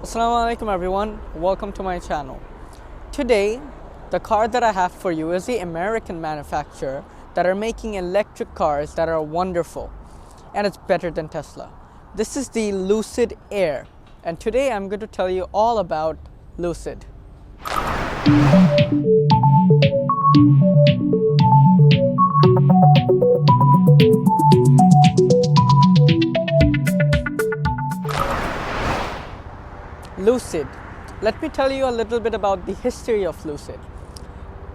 Assalamu alaikum everyone, welcome to my channel. Today, the car that I have for you is the American manufacturer that are making electric cars that are wonderful, and it's better than Tesla. This is the Lucid Air, and today I'm going to tell you all about Lucid. Lucid. Let me tell you a little bit about the history of Lucid.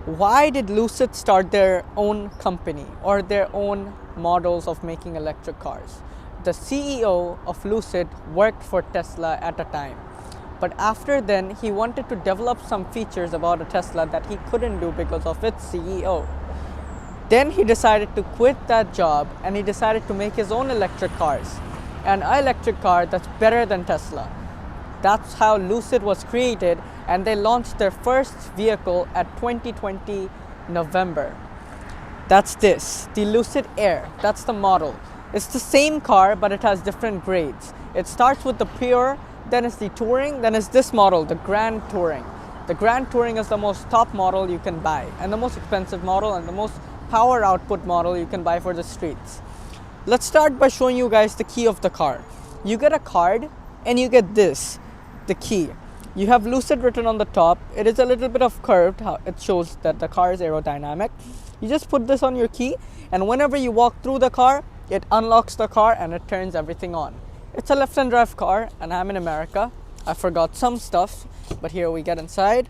Why did Lucid start their own company or their own models of making electric cars? The CEO of Lucid worked for Tesla at a time. But after then, he wanted to develop some features about a Tesla that he couldn't do because of its CEO. Then he decided to quit that job and he decided to make his own electric cars. An electric car that's better than Tesla. That's how Lucid was created, and they launched their first vehicle at 2020 November. That's this, the Lucid Air. That's the model. It's the same car, but it has different grades. It starts with the Pure, then it's the Touring, then it's this model, the Grand Touring. The Grand Touring is the most top model you can buy, and the most expensive model, and the most power output model you can buy for the streets. Let's start by showing you guys the key of the car. You get a card, and you get this. The key. You have Lucid written on the top. It is a little bit of curved. It shows that the car is aerodynamic. You just put this on your key, and whenever you walk through the car, it unlocks the car and it turns everything on. It's a left-hand drive car, and I'm in America. I forgot some stuff, but here we get inside.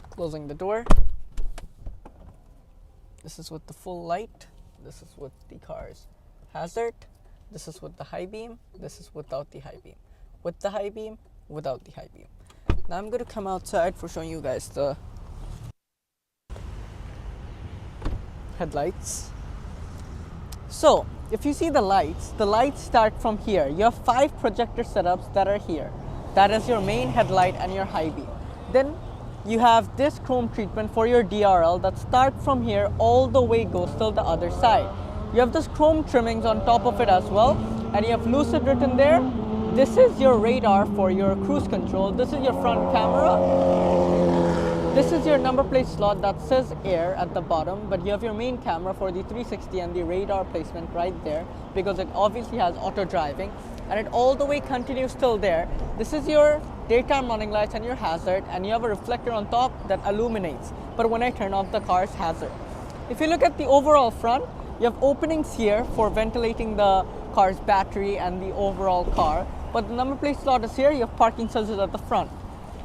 Closing the door. This is with the full light. This is with the car's hazard. This is with the high beam. This is without the high beam. With the high beam, without the high beam. Now I'm going to come outside for showing you guys the headlights. So if you see the lights start from here. You have 5 projector setups that are here. That is your main headlight and your high beam. Then you have this chrome treatment for your DRL that start from here all the way goes till the other side. You have this chrome trimmings on top of it as well, and you have Lucid written there. This is your radar for your cruise control. This is your front camera. This is your number plate slot that says Air at the bottom, but you have your main camera for the 360 and the radar placement right there because it obviously has auto driving, and it all the way continues till there. This is your daytime running lights and your hazard, and you have a reflector on top that illuminates, but when I turn off the car's hazard. If you look at the overall front, you have openings here for ventilating the car's battery and the overall car, but the number plate slot is here. You have parking sensors at the front.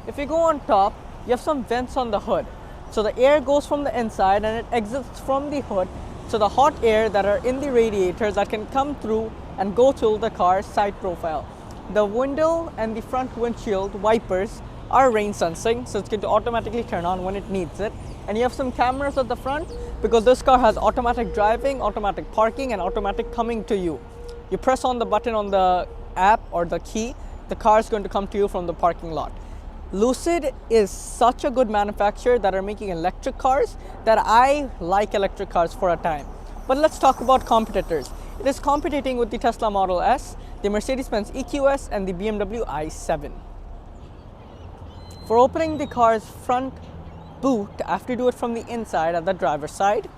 If you go on top, you have some vents on the hood. So the air goes from the inside and it exits from the hood. So the hot air that are in the radiators that can come through and go to the car's side profile. The window and the front windshield wipers are rain sensing, so it's going to automatically turn on when it needs it. And you have some cameras at the front because this car has automatic driving, automatic parking, and automatic coming to you. You press on the button on the app or the key, the car is going to come to you from the parking lot. Lucid is such a good manufacturer that are making electric cars that I like electric cars for a time. But let's talk about competitors. It is competing with the Tesla Model S, the Mercedes-Benz EQS, and the BMW i7. For opening the car's front boot, I have to do it from the inside at the driver's side.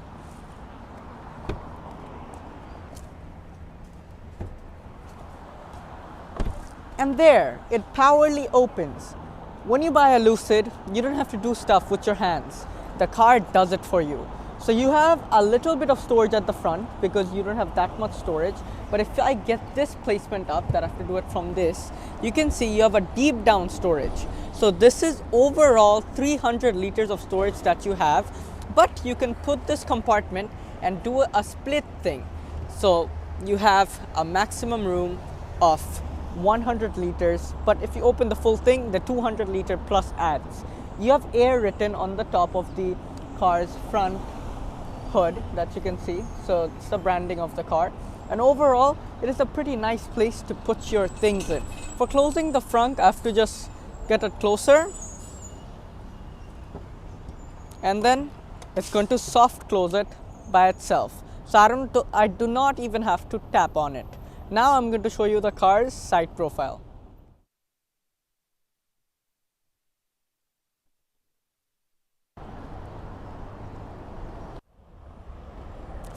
And there, it powerfully opens. When you buy a Lucid, you don't have to do stuff with your hands. The car does it for you. So you have a little bit of storage at the front because you don't have that much storage. But if I get this placement up, that I have to do it from this, you can see you have a deep down storage. So this is overall 300 liters of storage that you have, but you can put this compartment and do a split thing. So you have a maximum room of 100 liters, but if you open the full thing, the 200 liter plus adds. You have Air written on the top of the car's front hood that you can see, so it's the branding of the car, and overall it is a pretty nice place to put your things in. For closing the frunk, I have to just get it closer, and then it's going to soft close it by itself. So I do not even have to tap on it. Now I'm going to show you the car's side profile.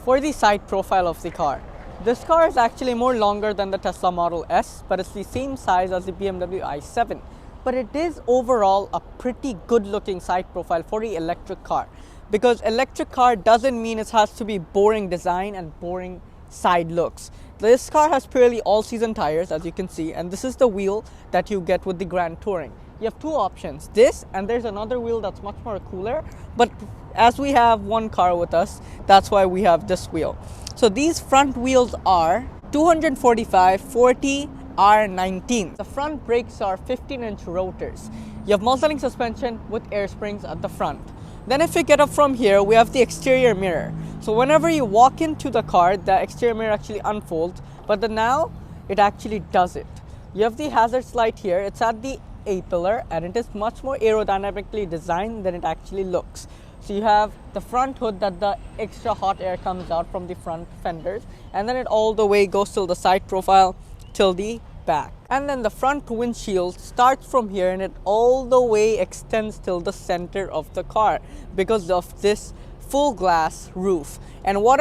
For the side profile of the car, this car is actually more longer than the Tesla Model S, but it's the same size as the BMW i7. But it is overall a pretty good looking side profile for the electric car, because electric car doesn't mean it has to be boring design and boring side looks. This car has purely all-season tires, as you can see, and this is the wheel that you get with the Grand Touring. You have two options, this, and there's another wheel that's much more cooler, but as we have one car with us, that's why we have this wheel. So these front wheels are 245 40 R19. The front brakes are 15-inch rotors. You have multi-link suspension with air springs at the front. Then if you get up from here, we have the exterior mirror. So whenever you walk into the car, the exterior mirror actually unfolds, but then now it actually does it. You have the hazards light here. It's at the A-pillar, and it is much more aerodynamically designed than it actually looks. So you have the front hood that the extra hot air comes out from the front fenders, and then it all the way goes till the side profile till the back. And then the front windshield starts from here and it all the way extends till the center of the car because of this full glass roof. And what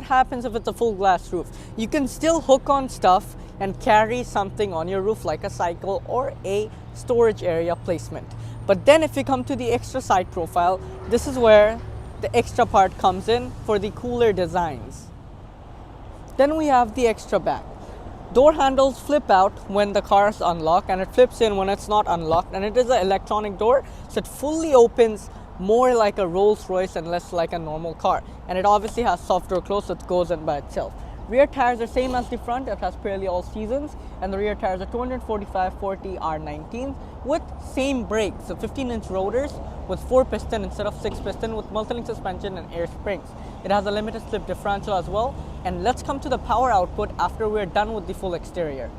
happens if it's a full glass roof? You can still hook on stuff and carry something on your roof like a cycle or a storage area placement. But then if you come to the extra side profile, this is where the extra part comes in for the cooler designs. Then we have the extra back. Door handles flip out when the car is unlocked, and it flips in when it's not unlocked, and it is an electronic door, so it fully opens more like a Rolls-Royce and less like a normal car. And it obviously has soft door close, so it goes in by itself. Rear tires are same as the front. It has purely all seasons, and the rear tires are 245 40 R19 with same brakes, so 15-inch rotors with 4-piston instead of 6-piston with multi-link suspension and air springs. It has a limited slip differential as well. And let's come to the power output after we're done with the full exterior.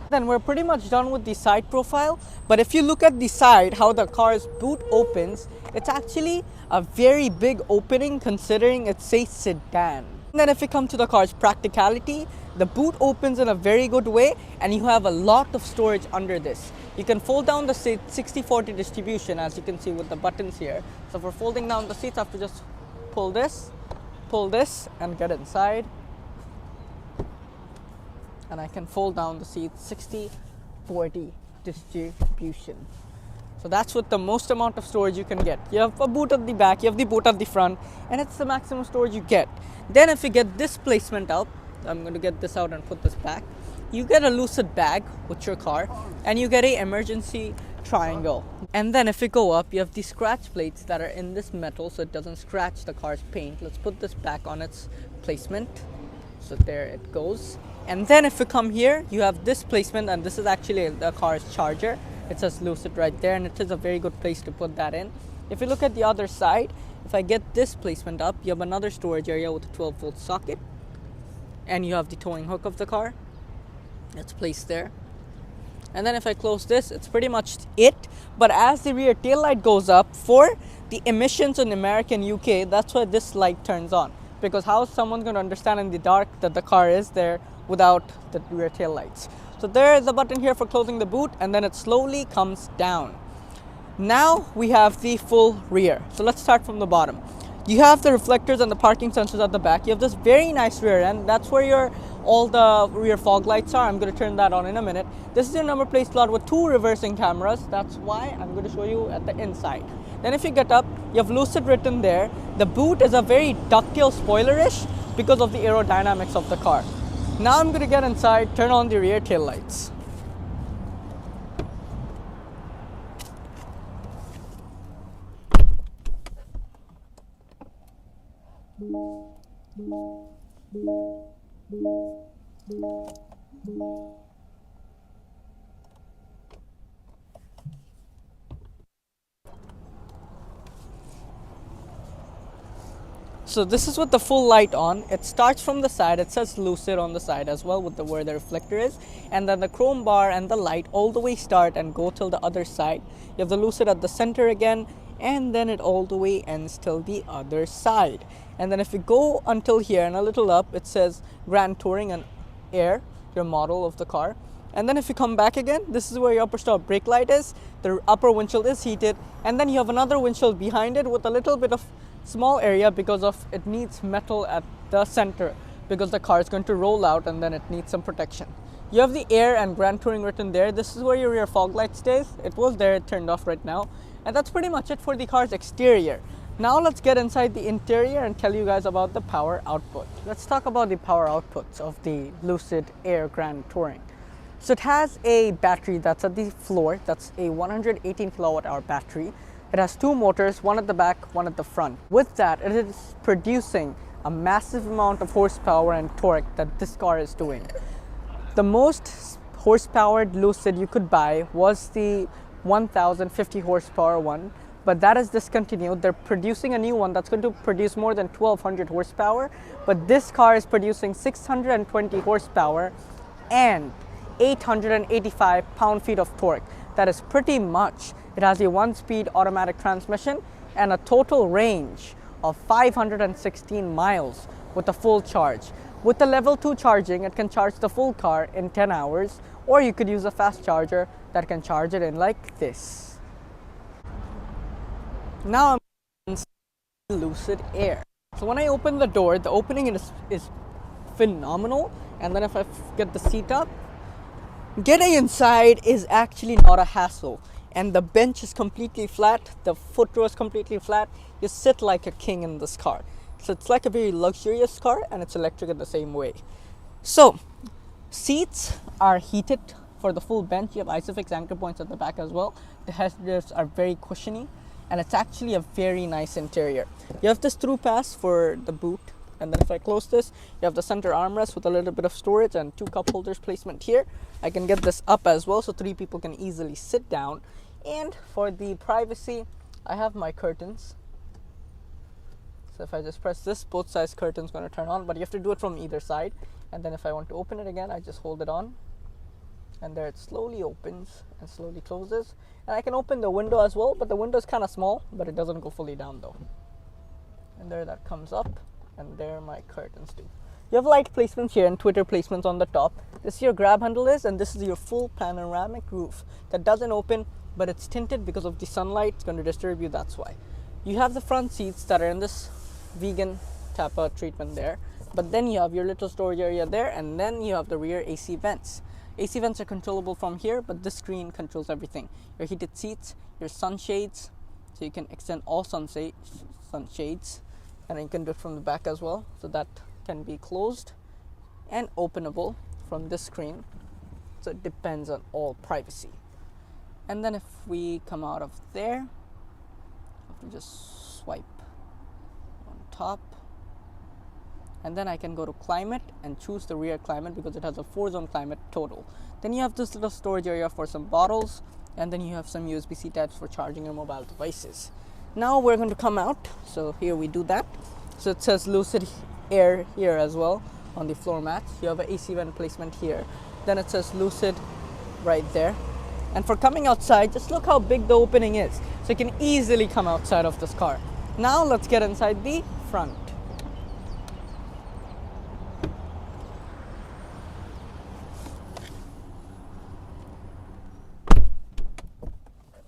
Then we're pretty much done with the side profile, but if you look at the side, how the car's boot opens, it's actually a very big opening considering it's a sedan. And then if you come to the car's practicality, the boot opens in a very good way, and you have a lot of storage under this. You can fold down the seat 60-40 distribution, as you can see with the buttons here. So for folding down the seats, I have to just pull this and get inside, and I can fold down the seat 60-40 distribution. So that's what the most amount of storage you can get. You have a boot at the back, you have the boot at the front, and it's the maximum storage you get. Then if you get this placement out, I'm going to get this out and put this back, you get a Lucid bag with your car, and you get an emergency triangle. And then if you go up, you have the scratch plates that are in this metal so it doesn't scratch the car's paint. Let's put this back on its placement. So there it goes. And then if you come here, you have this placement, and this is actually the car's charger. It says Lucid right there, and it is a very good place to put that in. If you look at the other side, if I get this placement up, you have another storage area with a 12-volt socket, and you have the towing hook of the car. It's placed there. And then if I close this, it's pretty much it. But as the rear tail light goes up, for the emissions in America and UK, that's why this light turns on. Because how is someone going to understand in the dark that the car is there without the rear tail lights? So there is a button here for closing the boot, and then it slowly comes down. Now we have the full rear. So let's start from the bottom. You have the reflectors and the parking sensors at the back. You have this very nice rear end. That's where all the rear fog lights are. I'm going to turn that on in a minute. This is your number plate slot with 2 reversing cameras. That's why I'm going to show you at the inside. Then if you get up, you have Lucid written there. The boot is a very ductile spoilerish because of the aerodynamics of the car. Now I'm going to get inside, turn on the rear tail lights. So this is with the full light on. It starts from the side. It says Lucid on the side as well with where the reflector is. And then the chrome bar and the light all the way start and go till the other side. You have the Lucid at the center again, and then it all the way ends till the other side. And then if you go until here and a little up, it says Grand Touring, and Air, your model of the car. And then if you come back again, this is where your upper stop brake light is. The upper windshield is heated. And then you have another windshield behind it with a little bit of small area because of it needs metal at the center because the car is going to roll out and then it needs some protection. You have the Air and Grand Touring written there. This is where your rear fog light stays. It was there, it turned off right now. And that's pretty much it for the car's exterior. Now let's get inside the interior and tell you guys about the power output. Let's talk about the power outputs of the Lucid Air Grand Touring. So it has a battery that's at the floor. That's a 118 kilowatt hour battery. It has two motors, one at the back, one at the front. With that, it is producing a massive amount of horsepower and torque that this car is doing. The most horsepowered Lucid you could buy was the 1050 horsepower one, but that is discontinued. They're producing a new one that's going to produce more than 1200 horsepower, but this car is producing 620 horsepower and 885 pound-feet of torque. That is pretty much. It has a 1-speed automatic transmission and a total range of 516 miles with a full charge. With the level 2 charging, it can charge the full car in 10 hours, or you could use a fast charger that can charge it in like this. Now I'm inside the Lucid Air. So when I open the door, the opening is phenomenal, and then if I get the seat up, getting inside is actually not a hassle, and the bench is completely flat, the footrow is completely flat. You sit like a king in this car. So it's like a very luxurious car, and it's electric in the same way. So seats are heated for the full bench. You have ISOFIX anchor points at the back as well. The headrests are very cushiony, and it's actually a very nice interior. You have this through pass for the boot. And then if I close this, you have the center armrest with a little bit of storage and 2 cup holders placement here. I can get this up as well so 3 people can easily sit down. And for the privacy, I have my curtains. So if I just press this, both sides curtains going to turn on, but you have to do it from either side. And then if I want to open it again, I just hold it on. And there it slowly opens and slowly closes. And I can open the window as well, but the window is kind of small, but it doesn't go fully down though. And there that comes up. And there my curtains do. You have light placements here and Twitter placements on the top. This is your grab handle and this is your full panoramic roof that doesn't open, but it's tinted because of the sunlight. It's going to disturb you, that's why. You have the front seats that are in this vegan Tapa treatment there, but then you have your little storage area there, and then you have the rear AC vents. AC vents are controllable from here, but this screen controls everything. Your heated seats, your sunshades, so you can extend all sunshades. And you can do it from the back as well, so that can be closed and openable from this screen. So it depends on all privacy. And then if we come out of there, I have to just swipe on top, and then I can go to climate and choose the rear climate because it has a 4-zone climate total. Then you have this little storage area for some bottles, and then you have some USB-C types for charging your mobile devices. Now we're going to come out, so here we do that. So it says Lucid Air here as well on the floor mats. You have an AC vent placement here. Then it says Lucid right there. And for coming outside, just look how big the opening is. So you can easily come outside of this car. Now let's get inside the front.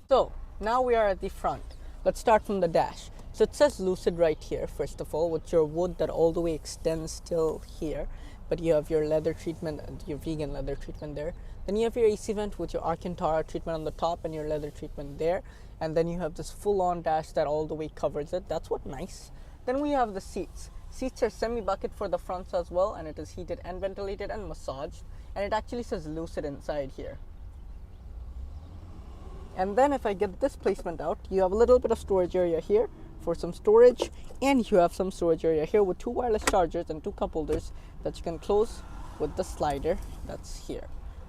So now we are at the front. Let's start from the dash. So it says Lucid right here, first of all, with your wood that all the way extends till here. But you have your leather treatment, your vegan leather treatment there. Then you have your AC vent with your Alcantara treatment on the top and your leather treatment there. And then you have this full-on dash that all the way covers it. That's what nice. Then we have the seats. Seats are semi-bucket for the fronts as well, and it is heated and ventilated and massaged. And it actually says Lucid inside here. And then if I get this placement out, you have a little bit of storage area here for some storage, and you have some storage area here with 2 wireless chargers and 2 cup holders that you can close with the slider that's here.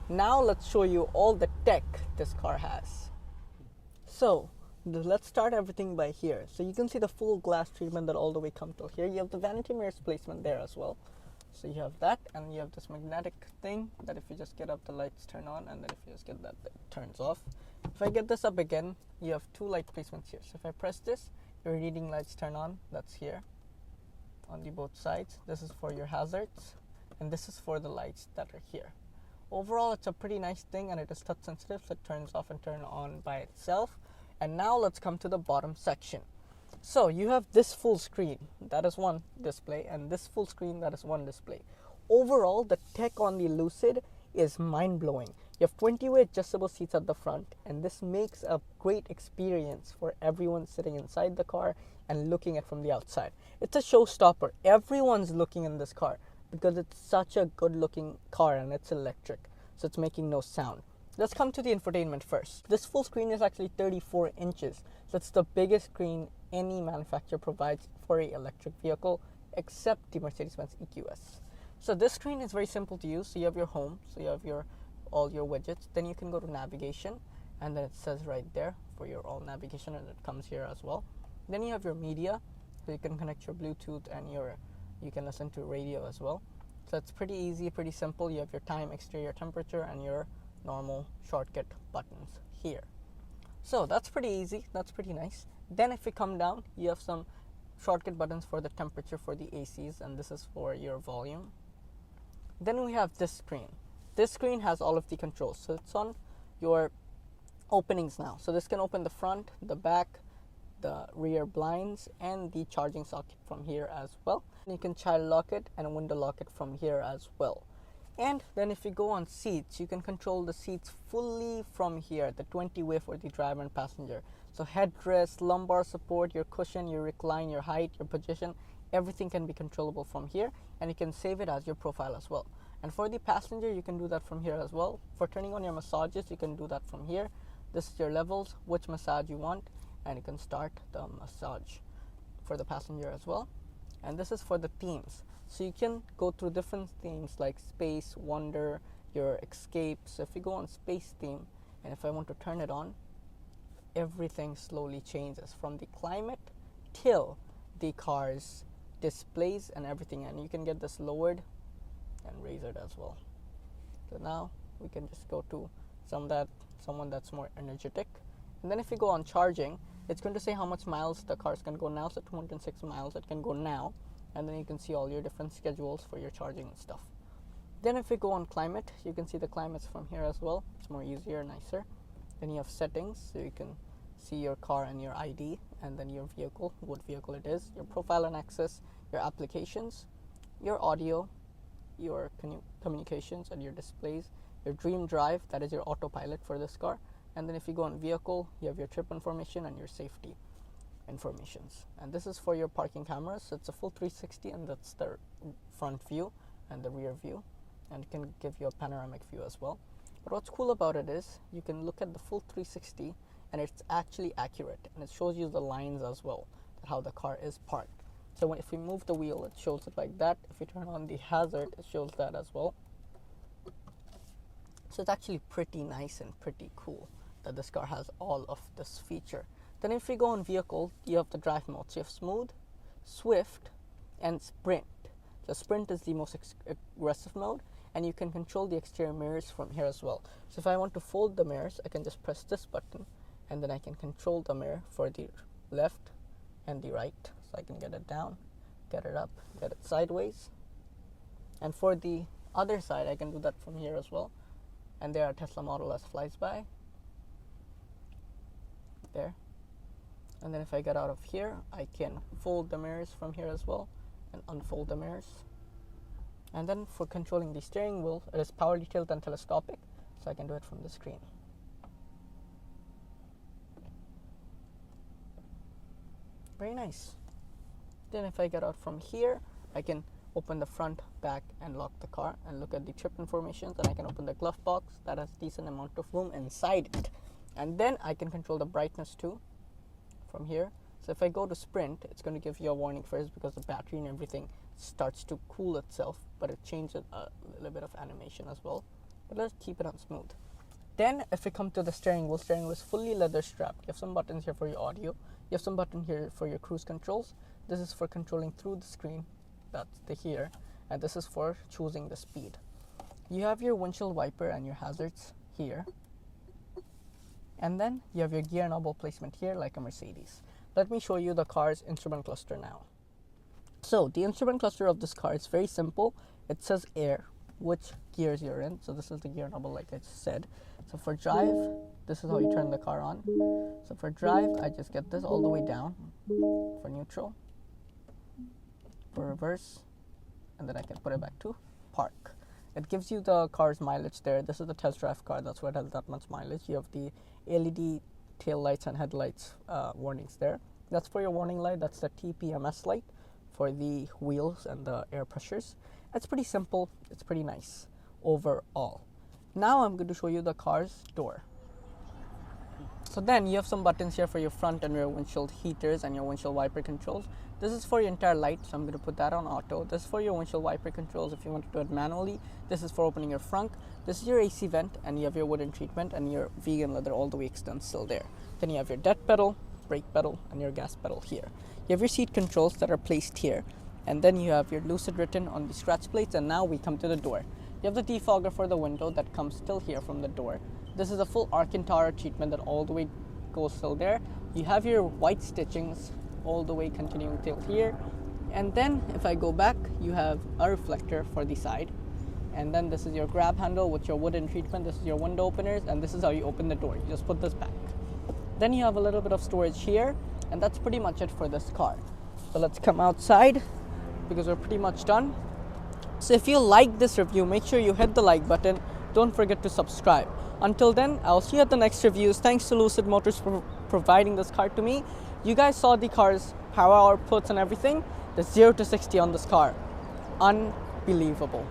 Now let's show you all the tech this car has. So let's start everything by here. So you can see the full glass treatment that all the way comes till here. You have the vanity mirrors placement there as well. So you have that, and you have this magnetic thing that if you just get up, the lights turn on, and then if you just get that, it turns off. If I get this up again, you have 2 light placements here. So if I press this, your reading lights turn on. That's here on the both sides. This is for your hazards. and this is for the lights that are here. Overall, it's a pretty nice thing, and it is touch sensitive, so it turns off and turn on by itself. And now let's come to the bottom section. So you have this full screen, that is one display, and this full screen, that is one display. Overall, the tech on the Lucid is mind-blowing. You have 20-way adjustable seats at the front, and this makes a great experience for everyone sitting inside the car and looking at from the outside. It's a showstopper. Everyone's looking in this car because it's such a good-looking car and it's electric, so it's making no sound. Let's come to the infotainment first. This full screen is actually 34 inches, so it's the biggest screen any manufacturer provides for an electric vehicle, except the Mercedes-Benz EQS. So this screen is very simple to use. So you have your home, so you have all your widgets. Then you can go to navigation, and then it says right there for your all navigation, and it comes here as well. Then you have your media, so you can connect your Bluetooth and you can listen to radio as well. So it's pretty easy, pretty simple. You have your time, exterior temperature, and your normal shortcut buttons here. So that's pretty easy, that's pretty nice. Then if we come down, you have some shortcut buttons for the temperature for the ACs, and this is for your volume. Then we have this screen. This screen has all of the controls, so it's on your openings now. So this can open the front, the back, the rear blinds, and the charging socket from here as well. You can child lock it and window lock it from here as well. And then if you go on seats, you can control the seats fully from here, the 20-way for the driver and passenger. So headrest, lumbar support, your cushion, your recline, your height, your position, everything can be controllable from here, and you can save it as your profile as well. And for the passenger, you can do that from here as well. For turning on your massages, you can do that from here. This is your levels, which massage you want, and you can start the massage for the passenger as well. And this is for the themes. So you can go through different themes like space, wonder, your escape. So if you go on space theme, and if I want to turn it on, everything slowly changes from the climate till the car's displays and everything. And you can get this lowered and raise it as well. So now we can just go to someone that's more energetic. And then if you go on charging, it's going to say how much miles the cars can go now. So 206 miles it can go now. And then you can see all your different schedules for your charging and stuff. Then if we go on climate, you can see the climates from here as well. It's more easier, nicer. Then you have settings, so you can see your car and your ID, and then your vehicle, what vehicle it is, your profile and access, your applications, your audio, your communications and your displays, your dream drive, that is your autopilot for this car. And then if you go on vehicle, you have your trip information and your safety informations. And this is for your parking cameras. So it's a full 360, and that's the front view and the rear view, and it can give you a panoramic view as well. But what's cool about it is you can look at the full 360, and it's actually accurate, and it shows you the lines as well, how the car is parked. So if you move the wheel, it shows it like that. If you turn on the hazard, it shows that as well. So it's actually pretty nice and pretty cool that this car has all of this feature. Then if we go on vehicle, you have the drive modes. You have smooth, swift, and sprint. So sprint is the most aggressive mode, and you can control the exterior mirrors from here as well. So if I want to fold the mirrors, I can just press this button, and then I can control the mirror for the left and the right. So I can get it down, get it up, get it sideways. And for the other side, I can do that from here as well. And there are Tesla Model S flies by. There. And then if I get out of here, I can fold the mirrors from here as well and unfold the mirrors. And then for controlling the steering wheel, it is power tilt and telescopic, so I can do it from the screen. Very nice. Then if I get out from here, I can open the front, back, and lock the car and look at the trip information. Then I can open the glove box that has decent amount of room inside it. And then I can control the brightness too from here. So if I go to sprint, it's going to give you a warning first because the battery and everything starts to cool itself, but it changes a little bit of animation as well. But let's keep it on smooth. Then if we come to the steering wheel is fully leather strapped. You have some buttons here for your audio. You have some button here for your cruise controls. This is for controlling through the screen. That's the here. And this is for choosing the speed. You have your windshield wiper and your hazards here. And then you have your gear knob placement here like a Mercedes. Let me show you the car's instrument cluster now. So the instrument cluster of this car is very simple. it says air, which gears you're in. So this is the gear knob, like I said. So for drive, this is how you turn the car on. So for drive, I just get this all the way down. For neutral, for reverse, and then I can put it back to park. It gives you the car's mileage there. This is the test drive car, that's why it has that much mileage. You have the LED tail lights and headlights warnings there. That's for your warning light. That's the TPMS light for the wheels and the air pressures. It's pretty simple. It's pretty nice overall. Now I'm going to show you the car's door. So then you have some buttons here for your front and rear windshield heaters and your windshield wiper controls. This is for your entire light, so I'm going to put that on auto. This is for your windshield wiper controls if you want to do it manually. This is for opening your frunk. This is your AC vent, and you have your wooden treatment and your vegan leather all the way extends still there. Then you have your dead pedal, brake pedal, and your gas pedal here. You have your seat controls that are placed here, and then you have your Lucid written on the scratch plates. And now we come to the door. You have the defogger for the window that comes still here from the door. This is a full Alcantara treatment that all the way goes still there. You have your white stitchings all the way continuing till here. And then if I go back, you have a reflector for the side. And then this is your grab handle with your wooden treatment. This is your window openers, and this is how you open the door. You just put this back. Then you have a little bit of storage here, and that's pretty much it for this car. So let's come outside because we're pretty much done. So if you like this review, make sure you hit the like button. Don't forget to subscribe. Until then, I'll see you at the next reviews. Thanks to Lucid Motors for providing this car to me. You guys saw the car's power outputs and everything. The 0 to 60 on this car. Unbelievable.